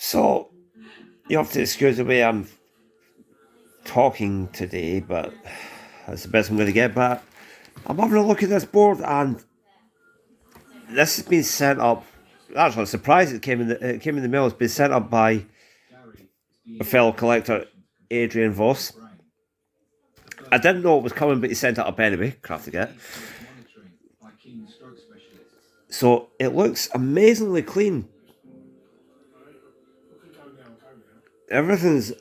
So, you have to excuse the way I'm talking today, but that's the best I'm going to get. But I'm having a look at this board, and this has been sent up. Actually, I'm surprised it came in the mail. It's been sent up by a fellow collector, Adrian Voss. I didn't know it was coming, but he sent it up anyway. Crap to get. So it looks amazingly clean. Everything's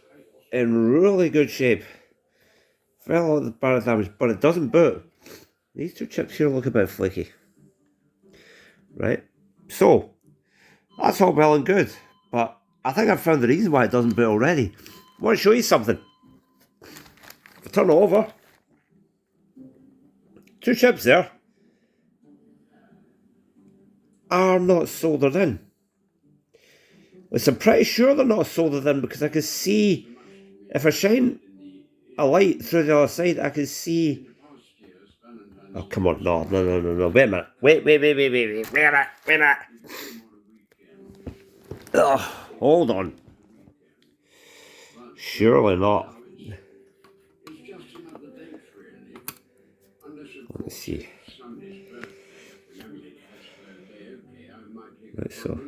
in really good shape. Very lot of the bar damage, but it doesn't boot. These two chips here look a bit flaky. Right? So, that's all well and good. But I think I've found the reason why it doesn't boot already. I want to show you something. If I turn it over, two chips there are not soldered in. I'm pretty sure they're not soldered in because I can see, if I shine a light through the other side, I can see. Oh, come on, no. Wait a minute. Wait a minute. Ugh, hold on. Surely not. Let me see. Right, so.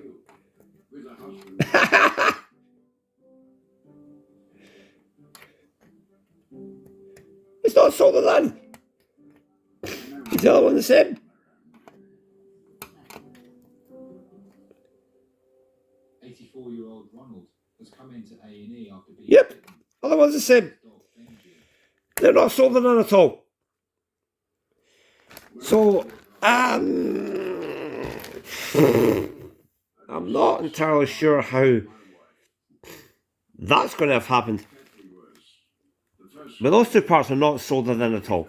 It's not soldered in. Is the other one the same? Year-old Ronald has come into A&E after being... Yep, other one's the same. They're not soldered in at all. So, I'm not entirely sure how that's going to have happened. But those two parts are not soldered in at all.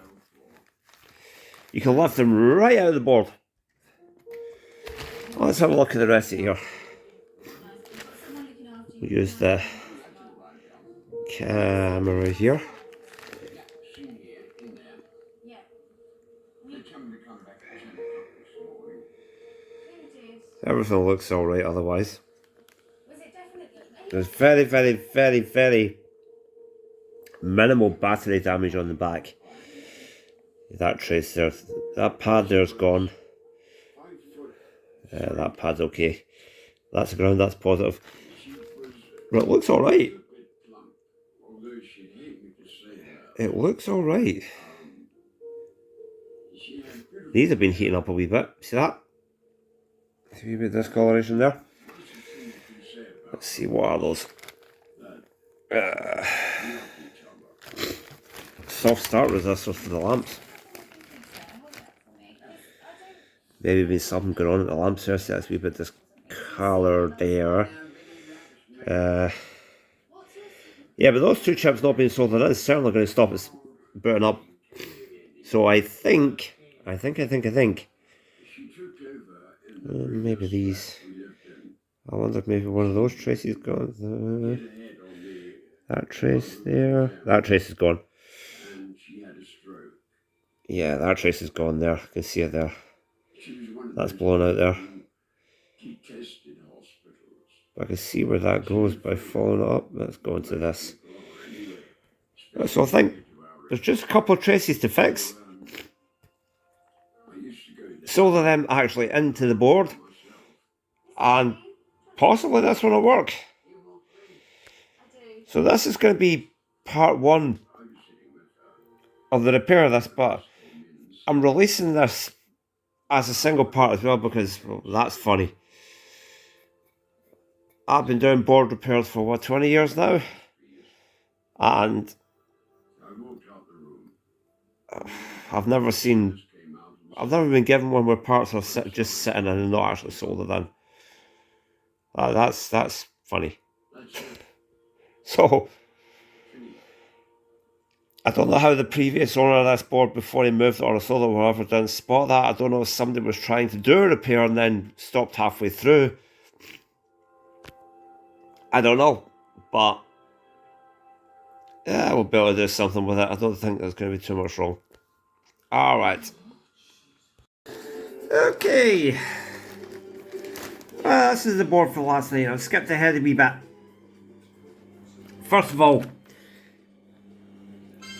You can lift them right out of the board. Let's have a look at the rest of it here. We'll use the camera here. Everything looks alright otherwise. There's very minimal battery damage on the back. That trace there, that pad there's gone. That pad's okay. That's ground, that's positive. But it looks alright. It looks alright. These have been heating up a wee bit. See that? See a wee bit of discoloration there. Let's see, what are those? Soft start resistors for the lamps. Maybe been something going on at the lamps here. See, that's a wee bit discoloured there. Yeah, but those two chips not being soldered in is certainly going to stop it booting up. So I think. Maybe these. I wonder if maybe one of those traces gone. That trace there. That trace is gone. Yeah, that trace is gone there. I can see it there. That's blown out there. I can see where that goes by following it up. Let's go into this. So I think there's just a couple of traces to fix. Solder them actually into the board, and possibly this one will work. So this is going to be part one of the repair of this, but I'm releasing this as a single part as well because, well, that's funny. I've been doing board repairs for what, 20 years now? And I've never been given one where parts are just sitting in and not actually soldered in. That's funny. So, I don't know how the previous owner of this board, before he moved or sold it or whatever, didn't spot that. I don't know if somebody was trying to do a repair and then stopped halfway through. I don't know, but yeah, we'll be able to do something with it. I don't think there's going to be too much wrong. Alright. Okay. This is the board for last night. I've skipped ahead a wee bit. First of all,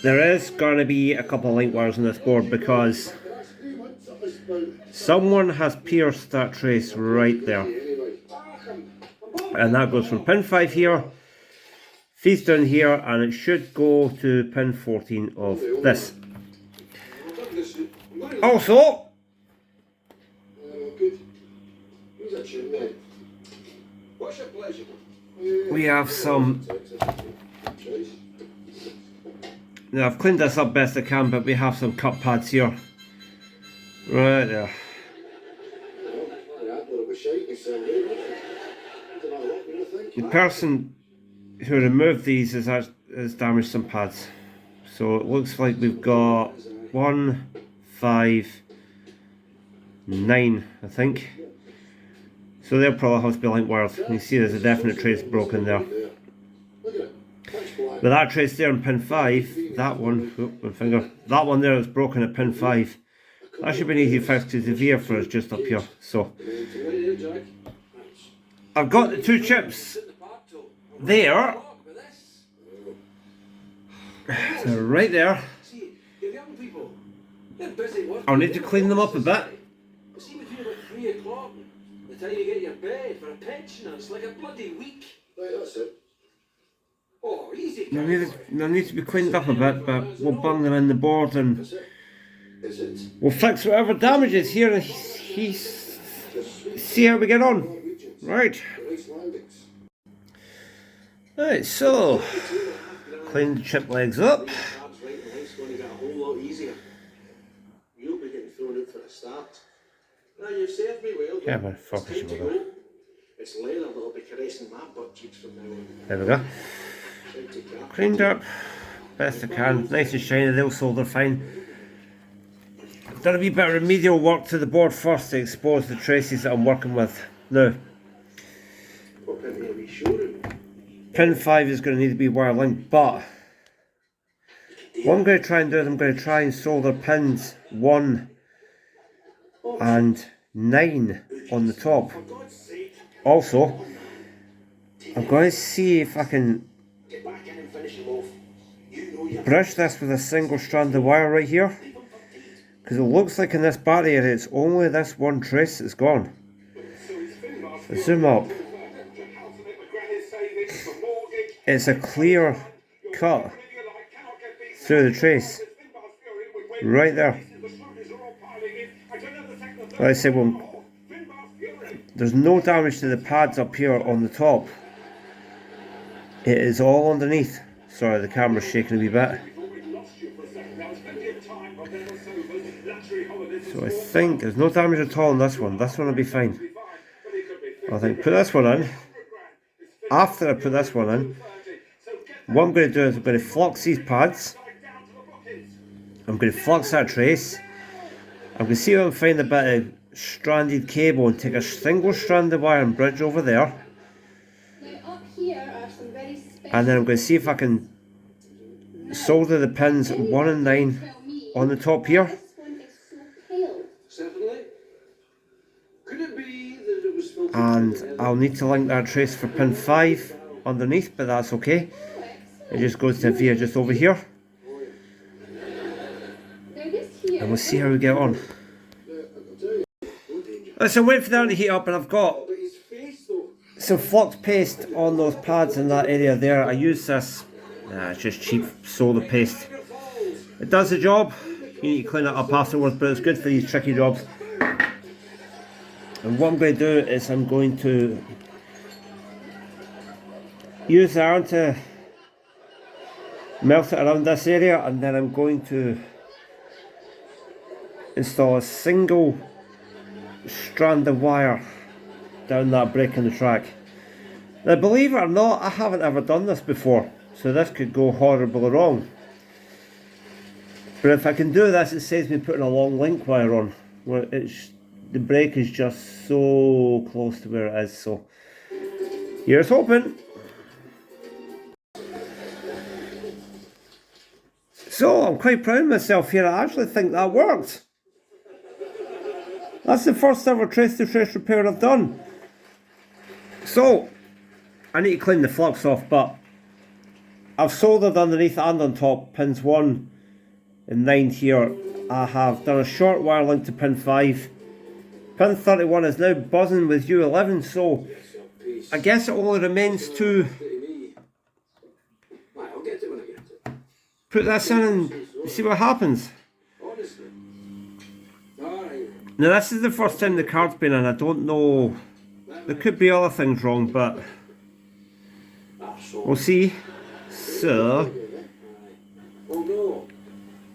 there is going to be a couple of link wires on this board because someone has pierced that trace right there. And that goes from pin 5 here, feeds down here, and it should go to pin 14 of this. Also, we have some. Now I've cleaned this up best I can, but we have some cut pads here. Right there. The person who removed these has damaged some pads. So it looks like we've got 1, 5, 9, I think. So they'll probably have to be link wired. You see there's a definite trace broken there. But that trace there in pin 5, that one, my finger, that one there is broken at pin 5. That should be an easy fix because the VFR is just up here. So I've got the 2 chips there. They're right there. I'll need to clean them up a bit. The time you get your bed for a pensioner, it's like a bloody week. Right, that's it. Oh, easy. They'll need to be cleaned up a bit, but we'll bung them in the board and we'll fix whatever damage is here and see how we get on. Right. Right, so clean the chip legs up. You'll be getting thrown out for a start. Now you've served me well. Yeah, but focus you will. It's later that'll be caressing my butt cheeks from now on. There we go. Cleaned up, best I can, nice and shiny, they'll solder fine. Done a wee bit of remedial work to the board first to expose the traces that I'm working with. Now, pin 5 is going to need to be wire linked, but what I'm going to try and do is I'm going to try and solder pins 1 and 9 on the top. Also, I'm going to see if I can brush this with a single strand of wire right here, because it looks like in this battery area it's only this one trace that's gone. So zoom up. It's a clear cut through the trace right there. Like I said, well, there's no damage to the pads up here on the top. It is all underneath. Sorry, the camera's shaking a wee bit. So I think there's no damage at all on this one. This one will be fine. I think put this one in. After I put this one in, what I'm going to do is I'm going to flux these pads. I'm going to flux that trace. I'm going to see if I can find a bit of stranded cable and take a single strand of wire and bridge over there. And then I'm going to see if I can solder the pins 1 and 9 on the top here. And I'll need to link that trace for pin 5 underneath, but that's okay. It just goes to via just over here. And we'll see how we get on. So I'm waiting for that to heat up, and I've got some flux paste on those pads in that area there. I use this, it's just cheap solder paste. It does the job. You need to clean it up afterwards, but it's good for these tricky jobs. And what I'm going to do is I'm going to use the iron to melt it around this area, and then I'm going to install a single strand of wire down that break in the track. Now, believe it or not, I haven't ever done this before, so this could go horribly wrong. But if I can do this, it saves me putting a long link wire on, where the break is just so close to where it is. So here's hoping. So I'm quite proud of myself here. I actually think that worked. That's the first ever trace-to-trace repair I've done. So, I need to clean the flux off, but I've soldered underneath and on top pins 1 and 9 here. I have done a short wire link to pin 5. Pin 31 is now buzzing with U11, so I guess it only remains to put this in and see what happens. Now this is the first time the card's been in. I don't know, there could be other things wrong, but we'll see. So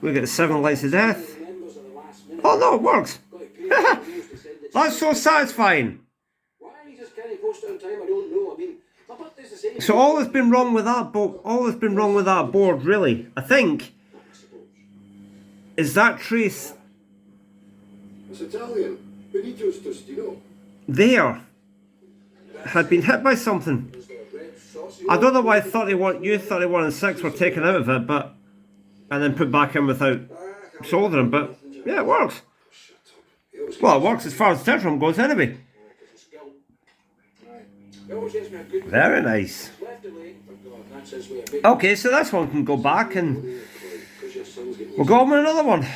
we get 7 lights of death. Oh no, it works! That's so satisfying. So all that's been wrong with that board, really, I think, is that trace there had been hit by something. I don't know why U31 and 6 were taken out of it, but and then put back in without soldering, but yeah, it works. Well, it works as far as Tetram goes anyway. Very nice. Okay, so this one can go back and we'll go on with another one.